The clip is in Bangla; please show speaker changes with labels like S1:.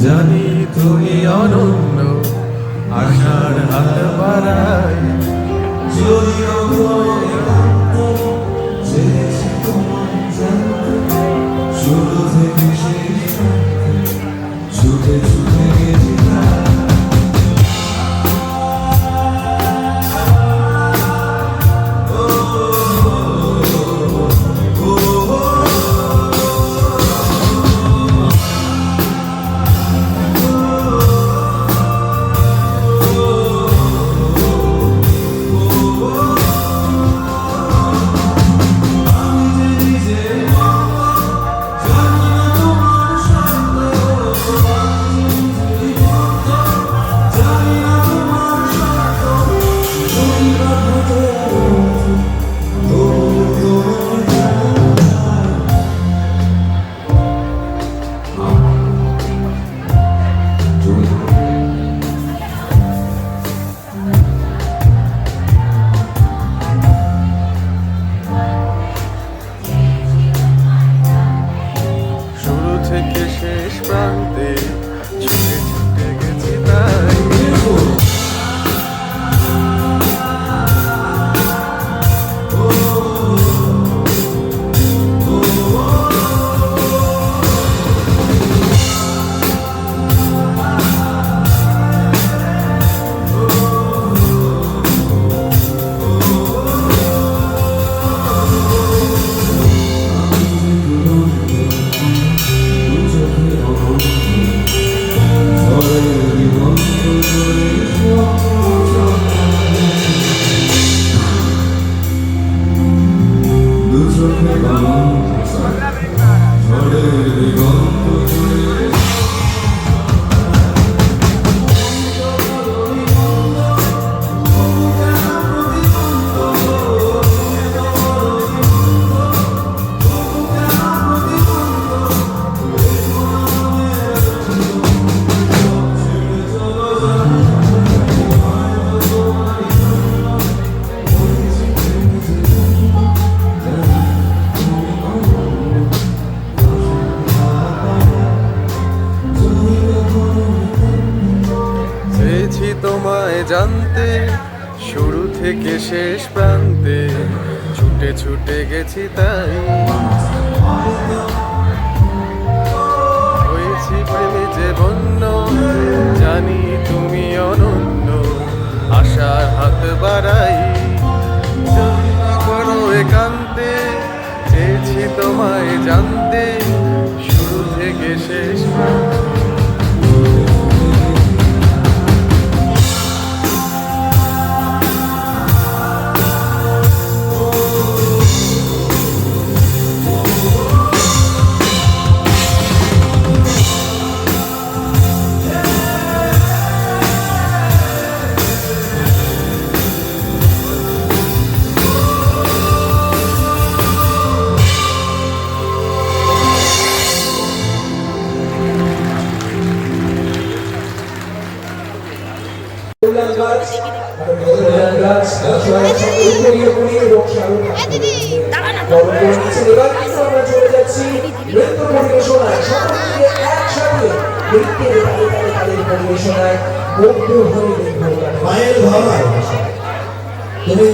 S1: জানি তুমি অনন্য আশার হাত বাড়াই যদিও শুরু থেকে শেষ ছুটে ছুটে গেছি থেকে শেষ প্রান্তে ছুটে ছুটে গেছি তাই তোমায় জানতে শুরু থেকে শেষ প্রান্তে ছুটে ছুটে গেছি তাই হয়েছি প্রেমে যে বন্য জানি তুমি অনন্য আশার হাত বাড়াই করো একান্তে চেয়েছি তোমায় জানতে শুরু থেকে শেষ প্রান্তে
S2: মায়ের ভাবা তুমি